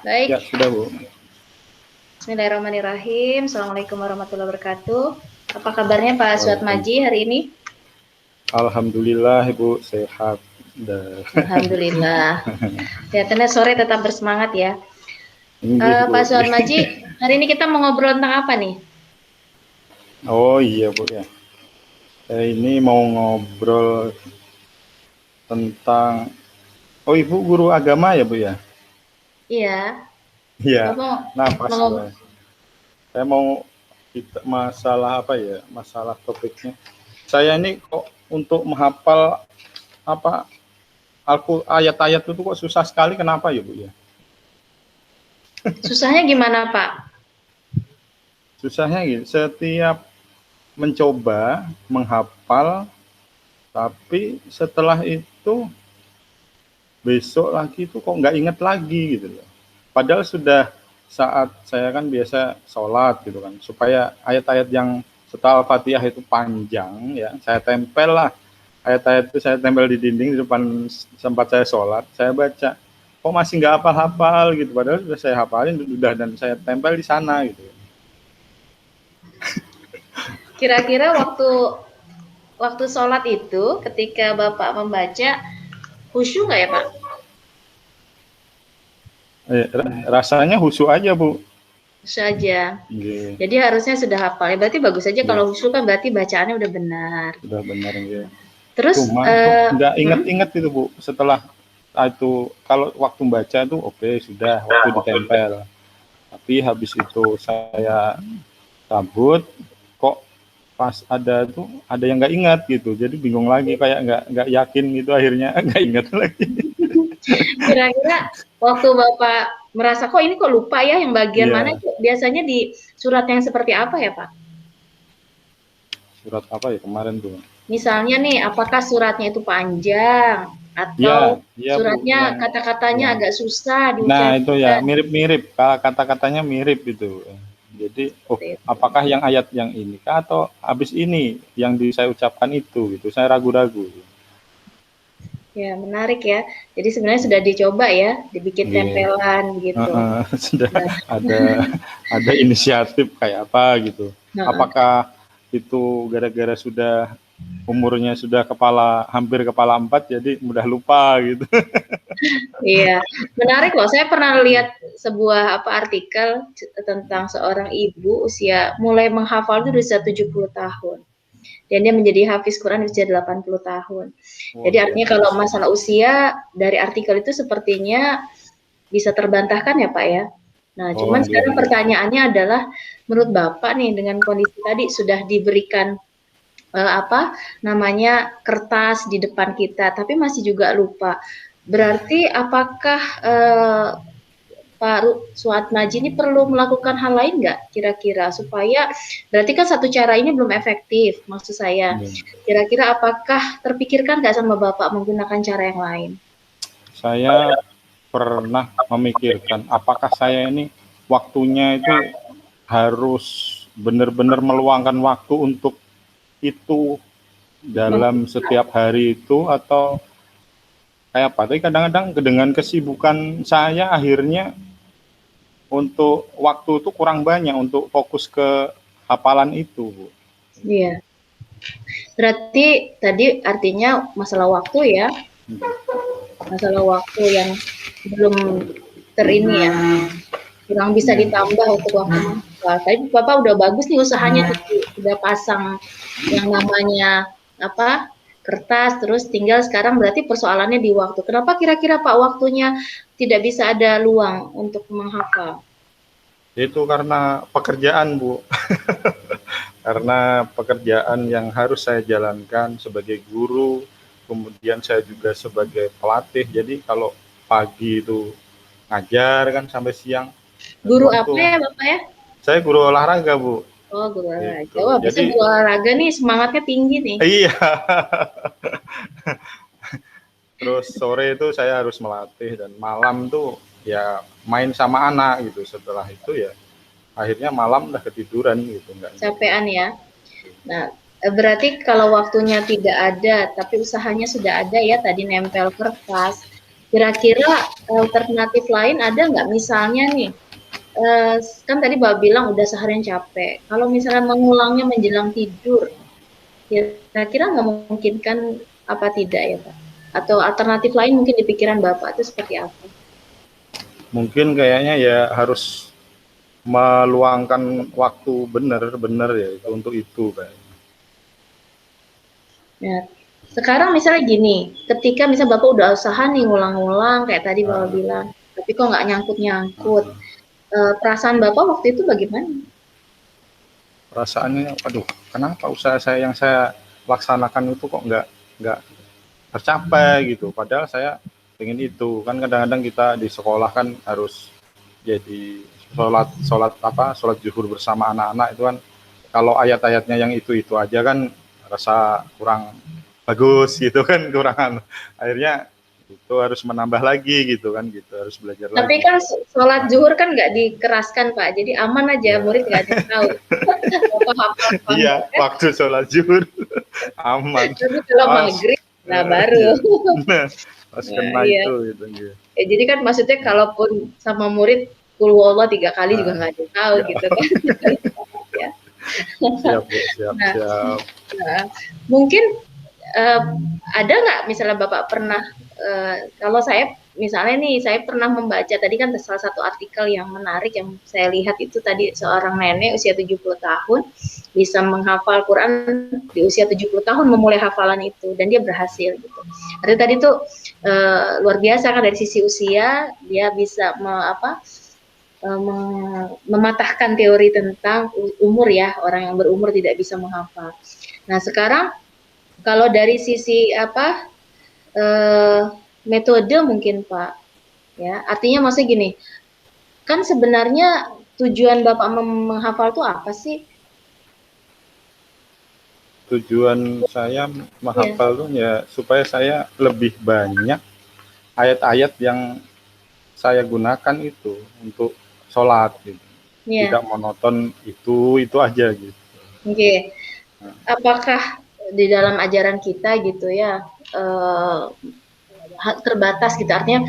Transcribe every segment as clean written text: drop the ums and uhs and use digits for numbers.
Ya, Baik, sudah Bu. Bismillahirrahmanirrahim. Assalamualaikum warahmatullahi wabarakatuh. Apa kabarnya Pak Waalaikumsalam. Suatmaji hari ini? Alhamdulillah Ibu sehat. Dah. Alhamdulillah. Kelihatannya sore tetap bersemangat ya. Inggih Pak Bu. Suatmaji, hari ini kita mau ngobrol tentang apa nih? Oh iya Bu ya. Saya ini mau ngobrol tentang. Oh Ibu guru agama ya Bu ya? Iya, Iya. Bapak Nah pas mau ya. Saya mau kita masalah apa ya? Masalah topiknya. Saya ini kok untuk menghafal apa ayat-ayat itu kok susah sekali. Kenapa ya Bu ya? susahnya gimana Pak? Susahnya gitu. Setiap mencoba menghafal, tapi setelah itu besok lagi itu kok nggak inget lagi gitu loh. Padahal sudah saat saya kan biasa sholat gitu kan, supaya ayat-ayat yang setelah Al-Fatihah itu panjang ya, saya tempel lah. Ayat-ayat itu saya tempel di dinding di depan tempat saya sholat, saya baca. Kok masih nggak hafal-hafal gitu, padahal sudah saya hafalin sudah dan saya tempel di sana gitu. Kira-kira waktu sholat itu, ketika Bapak membaca, khusyuk nggak ya Pak? Rasanya khusyuk aja Bu. Saja. Iya, Jadi harusnya sudah hafal. Ya, berarti bagus saja iya, kalau khusyuk kan berarti bacaannya udah benar. sudah benar ya. Terus, Cuman kok nggak inget-inget itu Bu, setelah itu kalau waktu baca itu oke, sudah waktu ditempel, tapi habis itu saya cabut, kok pas ada tuh ada yang nggak ingat gitu, jadi bingung lagi, kayak nggak yakin gitu, akhirnya nggak ingat lagi. kira-kira waktu Bapak merasa kok ini kok lupa ya yang bagian mana Iya, itu biasanya di surat yang seperti apa ya Pak? surat apa ya kemarin tuh. Misalnya nih, apakah suratnya itu panjang Iya, atau iya Bu, suratnya yang kata-katanya yang agak susah nah itu ya diucapkan mirip-mirip, kata-katanya mirip gitu. Jadi oh, seperti itu. apakah yang ayat yang ini kah atau habis ini yang saya ucapkan itu gitu, saya ragu-ragu. Ya, menarik ya. Jadi sebenarnya sudah dicoba ya, dibikin Nggih. tempelan gitu. Sudah Nah, ada inisiatif kayak apa gitu. nah, Apakah itu gara-gara sudah umurnya sudah hampir kepala 4 jadi mudah lupa gitu. iya, menarik loh. Saya pernah lihat sebuah artikel tentang seorang ibu usia mulai menghafal itu di usia 70 tahun. Dan dia menjadi hafiz Quran di usia 80 tahun. Oh, Jadi luar artinya kalau biasa. masalah usia dari artikel itu sepertinya bisa terbantahkan ya Pak ya. Nah, Oh, cuman nggih sekarang nggih. pertanyaannya adalah menurut Bapak nih dengan kondisi tadi sudah diberikan apa namanya kertas di depan kita tapi masih juga lupa. Berarti apakah Pak Suatmaji ini perlu melakukan hal lain nggak kira-kira supaya berarti kan satu cara ini belum efektif maksud saya. Nggih. Kira-kira apakah terpikirkan nggak sama Bapak menggunakan cara yang lain? Saya pernah memikirkan apakah saya ini waktunya itu harus benar-benar meluangkan waktu untuk itu dalam setiap hari itu atau kayak apa. Tapi kadang-kadang dengan kesibukan saya akhirnya untuk waktu itu kurang banyak untuk fokus ke hafalan itu, Bu. Iya. Berarti tadi artinya masalah waktu ya, masalah waktu yang belum terini ya, kurang bisa ditambah untuk waktu menghafal. Tapi Bapak udah bagus nih usahanya sudah pasang yang namanya apa kertas, terus tinggal sekarang berarti persoalannya di waktu. Kenapa kira-kira Pak waktunya tidak bisa ada luang untuk menghafal? Itu karena pekerjaan, Bu. Karena pekerjaan yang harus saya jalankan sebagai guru, kemudian saya juga sebagai pelatih. Jadi kalau pagi itu ngajar kan sampai siang, dan Guru apa waktu ya Bapak ya? saya guru olahraga, Bu. Oh, guru olahraga. Gitu. Wah, bisa Jadi guru olahraga nih semangatnya tinggi nih. iya. Terus sore itu saya harus melatih dan malam tuh ya main sama anak gitu. Setelah itu ya akhirnya malam udah ketiduran gitu, enggak. Capean ya. Nah, berarti kalau waktunya tidak ada, tapi usahanya sudah ada ya, tadi nempel kertas, Kira-kira alternatif lain ada nggak? Misalnya nih, kan tadi Bapak bilang udah seharian capek. Kalau misalnya mengulangnya menjelang tidur, kira-kira memungkinkan apa tidak ya Pak? Atau alternatif lain mungkin di pikiran Bapak itu seperti apa? Mungkin kayaknya ya harus meluangkan waktu benar-benar ya itu untuk itu kayak. Nah, sekarang misalnya gini, ketika misal Bapak udah usaha nih ngulang-ngulang kayak tadi Bapak bilang, tapi kok nggak nyangkut-nyangkut, perasaan Bapak waktu itu bagaimana? Perasaannya, aduh, kenapa usaha saya yang saya laksanakan itu kok nggak tercapai gitu. Padahal saya pengen itu. Kan kadang-kadang kita di sekolah kan harus jadi sholat zuhur bersama anak-anak itu kan, kalau ayat-ayatnya yang itu aja kan rasa kurang bagus gitu kan, kurang, akhirnya itu harus menambah lagi gitu kan, gitu harus belajar Tapi lagi. kan sholat zuhur kan nggak dikeraskan Pak, jadi aman aja, Ya. murid nggak ada yang tahu. Bapak hafal apa Iya, enggak kan? waktu sholat zuhur aman. Tapi kalau Pas, maghrib, nah baru. iya. Nah, pas Nah, kena iya. itu gitu. Gitu. Ya, jadi kan maksudnya kalaupun sama murid Qul huwallah 3 kali juga nggak ada yang tahu Ya. gitu kan. Ya. Siap, Bu. Siap, Nah, siap. nah, mungkin ada nggak misalnya Bapak pernah, kalau saya misalnya nih, saya pernah membaca tadi kan salah satu artikel yang menarik yang saya lihat itu tadi seorang nenek usia 70 tahun bisa menghafal Quran di usia 70 tahun memulai hafalan itu dan dia berhasil gitu. Artinya tadi tuh luar biasa kan dari sisi usia dia bisa mematahkan teori tentang umur ya, orang yang berumur tidak bisa menghafal. Nah, sekarang kalau dari sisi metode mungkin Pak, ya artinya maksudnya gini, kan sebenarnya tujuan Bapak menghafal itu apa sih? Tujuan saya menghafal tuh ya supaya saya lebih banyak ayat-ayat yang saya gunakan itu untuk sholat gitu. Tidak monoton itu aja gitu. Oke. Apakah di dalam ajaran kita gitu ya terbatas gitu, artinya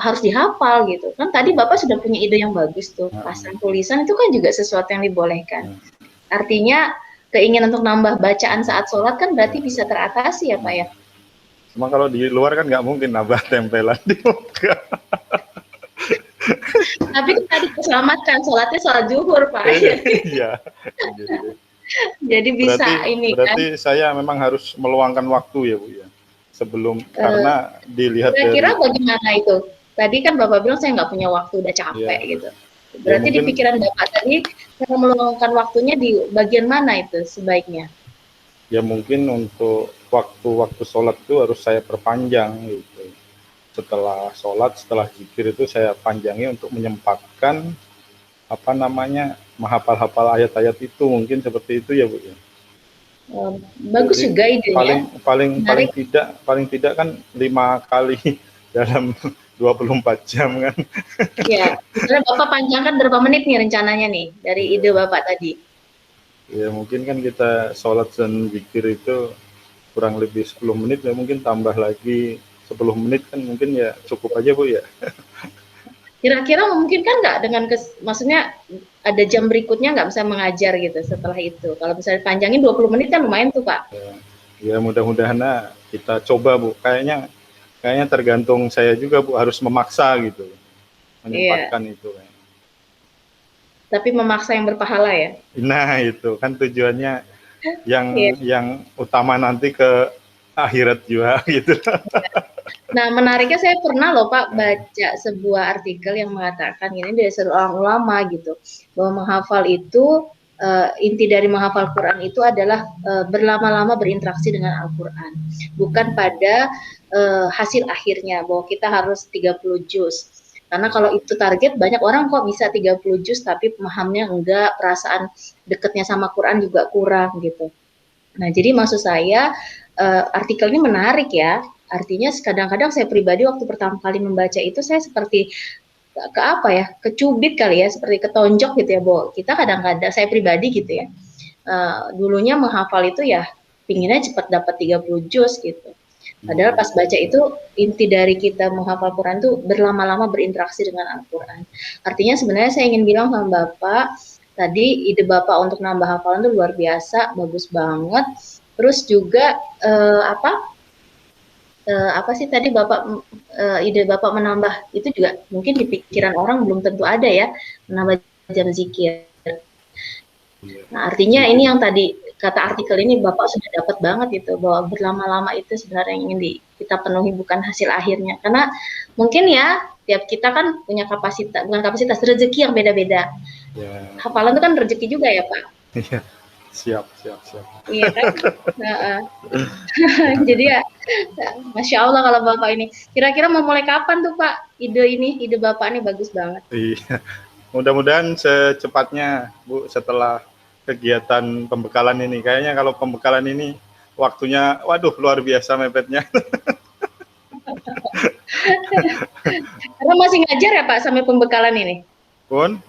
harus dihafal gitu kan. Tadi Bapak sudah punya ide yang bagus tuh, pasang tulisan itu kan juga sesuatu yang dibolehkan. Artinya keinginan untuk nambah bacaan saat sholat kan berarti bisa teratasi ya Pak ya. Cuma kalau di luar kan nggak mungkin nambah tempelan di muka. Tapi kan tadi diselamatkan, sholatnya sholat zuhur Pak. Iya. Gitu. Jadi bisa ini berarti saya memang harus meluangkan waktu ya Bu ya. Sebelum karena dilihat kira-kira bagaimana itu? Tadi kan Bapak bilang saya nggak punya waktu, udah capek gitu. Berarti ya, mungkin, di pikiran Bapak tadi cara meluangkan waktunya di bagian mana itu sebaiknya? Ya mungkin untuk waktu-waktu sholat itu harus saya perpanjang gitu. Setelah sholat, setelah zikir itu saya panjangi untuk menyempatkan menghafal-hafal ayat-ayat itu, mungkin seperti itu ya Bu ya. Bagus. Jadi, juga idenya. Paling tidak kan 5 kali dalam 24 jam kan. Ya, misalnya Bapak panjangkan berapa menit nih rencananya nih dari ide Bapak tadi? Ya mungkin kan kita sholat dan zikir itu kurang lebih 10 menit ya, mungkin tambah lagi 10 menit kan mungkin ya cukup aja Bu ya. Kira-kira memungkinkan nggak dengan maksudnya ada jam berikutnya nggak bisa mengajar gitu setelah itu? Kalau misalnya panjangin 20 menit kan lumayan tuh Pak. Ya mudah-mudahan kita coba Bu. Kayaknya tergantung saya juga Bu, harus memaksa gitu. Menyempatkan itu. Tapi memaksa yang berpahala ya? Nah itu kan tujuannya yang utama nanti ke akhirat juga gitu. Nah, menariknya saya pernah loh Pak baca sebuah artikel yang mengatakan ini dari seorang ulama gitu, bahwa menghafal itu inti dari menghafal Quran itu adalah berlama-lama berinteraksi dengan Al-Quran, bukan pada hasil akhirnya bahwa kita harus 30 juz. Karena kalau itu target, banyak orang kok bisa 30 juz tapi pemahamnya enggak, perasaan dekatnya sama Quran juga kurang gitu. Nah, jadi maksud saya artikel ini menarik ya. Artinya kadang-kadang saya pribadi waktu pertama kali membaca itu saya seperti kecubit kali ya, seperti ketonjok gitu ya, Bo. Kita kadang-kadang, saya pribadi gitu ya, dulunya menghafal itu ya pinginnya cepat dapat 30 juz gitu. Padahal pas baca itu inti dari kita menghafal Quran tuh berlama-lama berinteraksi dengan Al-Quran. Artinya sebenarnya saya ingin bilang sama Bapak, tadi ide Bapak untuk nambah hafalan tuh luar biasa, bagus banget. Terus juga apa sih tadi Bapak ide Bapak menambah itu juga mungkin di pikiran orang belum tentu ada ya, menambah jam zikir. Nah, artinya ini yang tadi kata artikel ini Bapak sudah dapat banget itu bahwa berlama-lama itu sebenarnya yang ingin kita penuhi bukan hasil akhirnya. Karena mungkin ya tiap kita kan punya kapasitas, bukan kapasitas, rezeki yang beda-beda. Ya. Hafalan itu kan rezeki juga ya Pak. Iya. Siap. Iya kan? Jadi ya, Masya Allah kalau Bapak ini. Kira-kira mau mulai kapan tuh Pak? Ide Bapak ini bagus banget. Iya. Mudah-mudahan secepatnya Bu, setelah kegiatan pembekalan ini. Kayaknya kalau pembekalan ini waktunya, waduh luar biasa mepetnya. Karena masih ngajar ya Pak sampai pembekalan ini? Pun?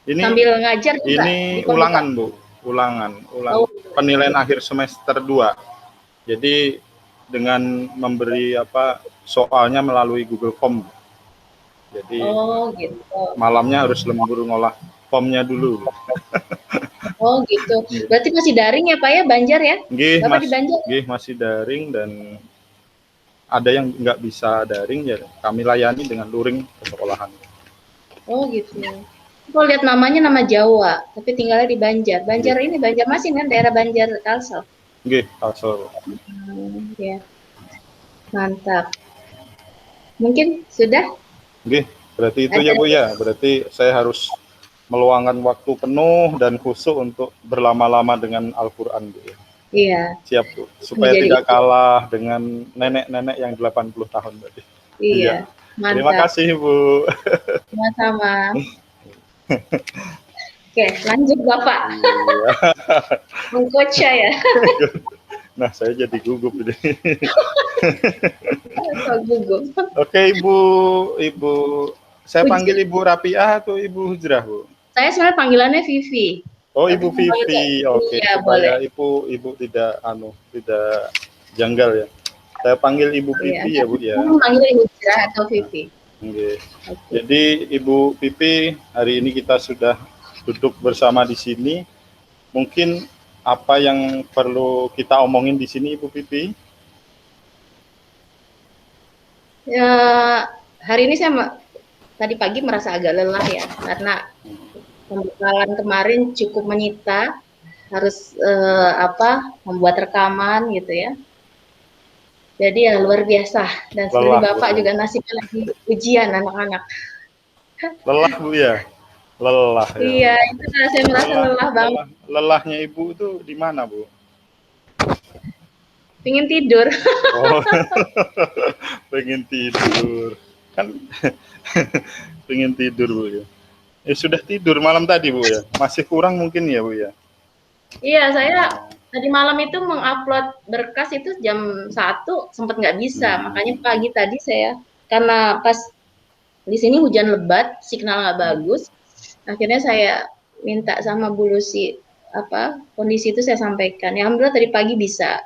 Ini sambil ngajar juga? Ini ulangan Bu, ulangan. Penilaian akhir semester 2. Jadi dengan memberi soalnya melalui Google Form. Jadi gitu. Malamnya harus lembur ngolah formnya dulu. Oh gitu. Berarti masih daring ya Pak ya, Banjar ya? Bapak di Banjar? Masih daring, dan ada yang nggak bisa daring ya kami layani dengan luring ke sekolahan. Oh gitu. Kalau lihat namanya nama Jawa, tapi tinggalnya di Banjar. Banjar ini Banjarmasin kan, daerah Banjar Kalsel. Kalsel. Ya. Mantap. Mungkin sudah? Berarti itu ya Bu ya. Berarti saya harus meluangkan waktu penuh dan khusyuk untuk berlama-lama dengan Al-Quran Bu. Iya. Siap Bu. Supaya tidak kalah dengan nenek-nenek yang 80 tahun berarti. Iya. Mantap. Terima kasih Bu. Sama-sama. Oke, lanjut Bapak. Mengcoach ya. Nah, saya jadi gugup ini. Gugup. Oke, Ibu. Saya panggil Ibu Rapiah atau Ibu Hujrah, Bu? Saya sebenarnya panggilannya Vivi. Oh, Ibu Vivi. Oke, ya, supaya Ibu tidak janggal ya. Saya panggil Ibu Vivi ya, Bu ya. Panggil Ibu Hujrah atau Vivi. Okay. Jadi Ibu Vivi, hari ini kita sudah duduk bersama di sini. Mungkin apa yang perlu kita omongin di sini, Ibu Vivi? Ya, hari ini saya tadi pagi merasa agak lelah ya, karena pembekalan kemarin cukup menyita, harus membuat rekaman gitu ya. Jadi ya luar biasa, dan seperti Bapak juga nasibnya lagi ujian anak-anak. Lelah Bu ya? Lelah ya. Iya, itu saya merasa lelah banget. Lelahnya Ibu itu di mana, Bu? Pengen tidur. Oh, pengen tidur. Kan pengen tidur, Bu ya. Sudah tidur malam tadi, Bu ya? Masih kurang mungkin ya, Bu ya? Iya, saya tadi malam itu mengupload berkas itu jam 1 sempat nggak bisa. Makanya pagi tadi saya, karena pas di sini hujan lebat, signal nggak bagus, akhirnya saya minta sama Bu Lucy kondisi itu saya sampaikan. Ya, alhamdulillah tadi pagi bisa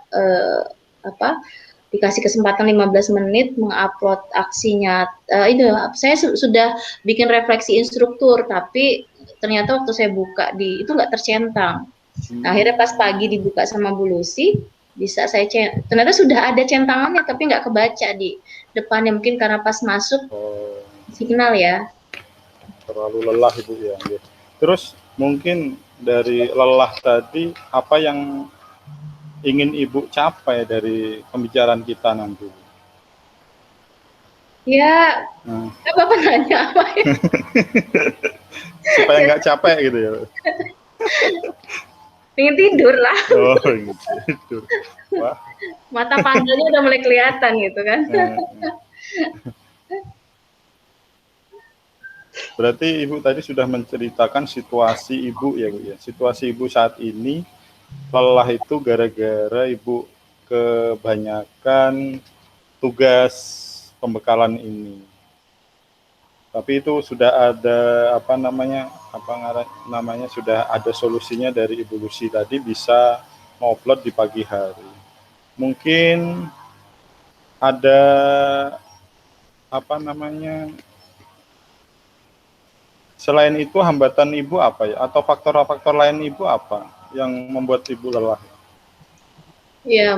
dikasih kesempatan 15 menit mengupload aksinya. Saya sudah bikin refleksi instruktur, tapi ternyata waktu saya buka itu nggak tercentang. Akhirnya pas pagi dibuka sama Bu Lucy, bisa saya ternyata sudah ada centangannya tapi nggak kebaca di depannya, mungkin karena pas masuk signal ya. Terlalu lelah Ibu ya. Terus mungkin dari lelah tadi, apa yang ingin Ibu capai dari pembicaraan kita nanti? Ya, Bapak nanya apa ya? Supaya nggak capek gitu ya. Pengen tidur lah. Oh, tidur. Wah. Mata panjangnya udah mulai kelihatan gitu kan. Berarti Ibu tadi sudah menceritakan situasi Ibu ya, Bu ya. Situasi Ibu saat ini lelah itu gara-gara Ibu kebanyakan tugas pembekalan ini. Tapi itu sudah ada sudah ada solusinya dari Ibu Lucy tadi, bisa upload di pagi hari. Mungkin ada apa namanya, selain itu hambatan ibu apa ya, atau faktor-faktor lain ibu apa yang membuat ibu lelah? Ya,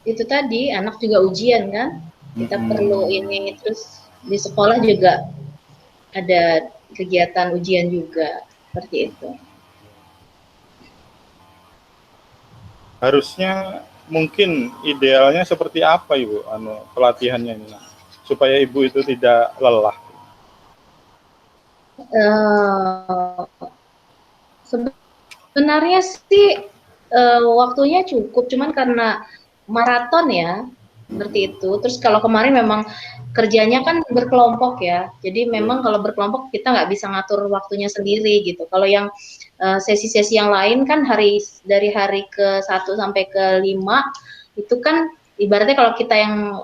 itu tadi anak juga ujian kan, kita perlu ini, terus di sekolah juga ada kegiatan ujian juga, seperti itu. Harusnya mungkin idealnya seperti apa ibu pelatihannya ini, supaya ibu itu tidak lelah? Sebenarnya sih waktunya cukup, cuman karena maraton ya, seperti itu. Terus kalau kemarin memang kerjanya kan berkelompok ya, jadi memang kalau berkelompok kita nggak bisa ngatur waktunya sendiri gitu. Kalau yang sesi-sesi yang lain kan dari hari ke 1 sampai ke 5 itu kan ibaratnya kalau kita yang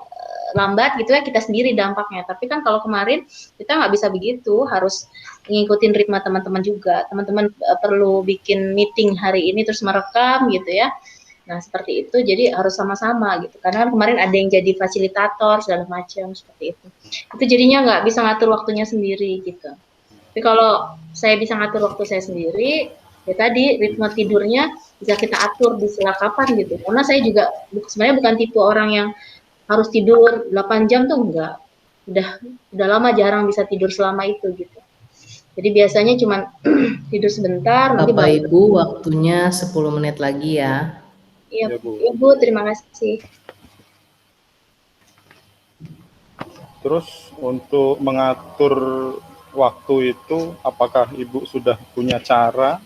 lambat gitu ya, kita sendiri dampaknya. Tapi kan kalau kemarin kita nggak bisa begitu, harus ngikutin ritme teman-teman juga. Teman-teman perlu bikin meeting hari ini terus merekam gitu ya. Nah, seperti itu, jadi harus sama-sama gitu. Karena kan kemarin ada yang jadi fasilitator, segala macam, seperti itu. Itu jadinya nggak bisa ngatur waktunya sendiri gitu. Tapi kalau saya bisa ngatur waktu saya sendiri, ya tadi ritme tidurnya bisa kita atur di sela kapan gitu. Karena saya juga sebenarnya bukan tipe orang yang harus tidur 8 jam tuh enggak. Udah lama jarang bisa tidur selama itu gitu. Jadi biasanya cuma tidur sebentar, nanti Bapak bangun. Ibu, waktunya 10 menit lagi ya. Iya, Bu, terima kasih. Terus untuk mengatur waktu itu, apakah Ibu sudah punya cara?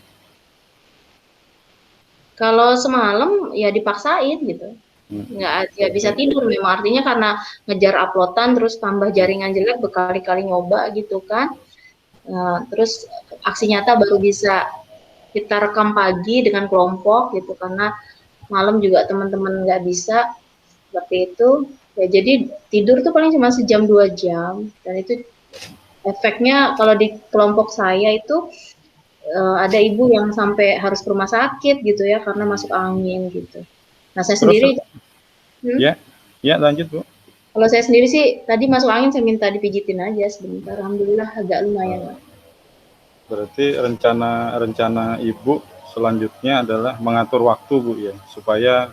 Kalau semalam ya dipaksain gitu. Nggak bisa tidur memang, artinya karena ngejar uploadan terus tambah jaringan jelek berkali-kali nyoba gitu kan. Terus aksi nyata baru bisa kita rekam pagi dengan kelompok gitu, karena malam juga teman-teman nggak bisa seperti itu ya. Jadi tidur tuh paling cuma sejam 2 jam, dan itu efeknya kalau di kelompok saya itu ada ibu yang sampai harus ke rumah sakit gitu ya karena masuk angin gitu. Nah saya sendiri ya lanjut Bu. Kalau saya sendiri sih tadi masuk angin, saya minta dipijitin aja sebentar, alhamdulillah agak lumayan. Berarti rencana Ibu selanjutnya adalah mengatur waktu Bu ya, supaya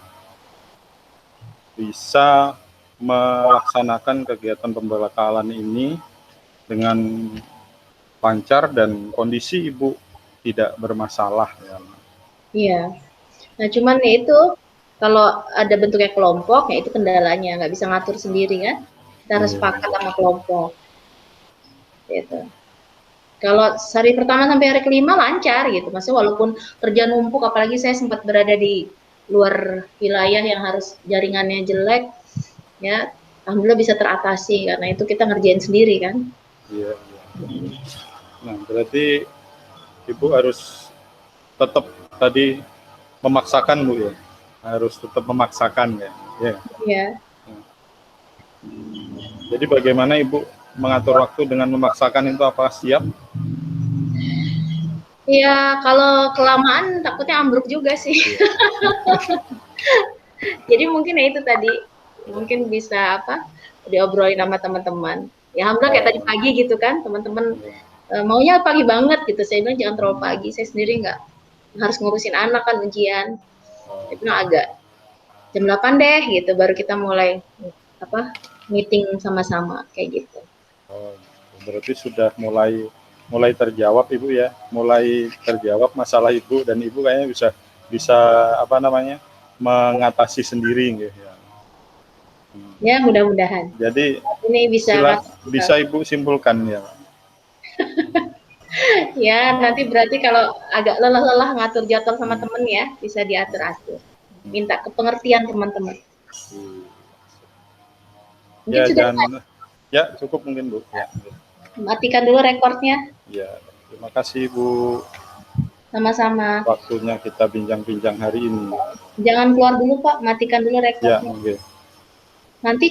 bisa melaksanakan kegiatan pembekalan ini dengan lancar dan kondisi Ibu tidak bermasalah ya. Iya. Nah cuman itu kalau ada bentuknya kelompok ya itu kendalanya, nggak bisa ngatur sendiri kan. Kita harus sepakat sama kelompok. Gitu. Kalau hari pertama sampai hari ke-5 lancar gitu. Maksudnya walaupun kerja numpuk, apalagi saya sempat berada di luar wilayah yang harus jaringannya jelek, ya alhamdulillah bisa teratasi karena itu kita ngerjain sendiri kan. Iya. Nah berarti Ibu harus tetap tadi memaksakan Bu ya, harus tetap memaksakan ya. Iya. Jadi bagaimana Ibu mengatur waktu dengan memaksakan itu, apa siap? Iya, kalau kelamaan takutnya ambruk juga sih. Jadi mungkin ya itu tadi, mungkin bisa diobrolin sama teman-teman. Ya alhamdulillah kayak tadi pagi gitu kan, teman-teman maunya pagi banget gitu. Saya bilang jangan terlalu pagi, saya sendiri nggak harus ngurusin anak kan ujian. Saya bilang agak jam 8 deh gitu, baru kita mulai meeting sama-sama kayak gitu. Berarti sudah mulai terjawab Ibu ya, mulai terjawab masalah Ibu, dan Ibu kayaknya bisa mengatasi sendiri gitu ya. Ya mudah-mudahan. Jadi ini bisa Ibu simpulkan ya. Ya nanti berarti kalau agak lelah-lelah ngatur jadwal sama temen ya, bisa diatur-atur. Minta kepengertian teman-teman. Ya, ya cukup mungkin Bu. Ya. Matikan dulu rekornya. Ya, terima kasih Bu. Sama-sama. Waktunya kita bincang-bincang hari ini. Jangan keluar dulu Pak, matikan dulu rekornya. Ya, okay. Nanti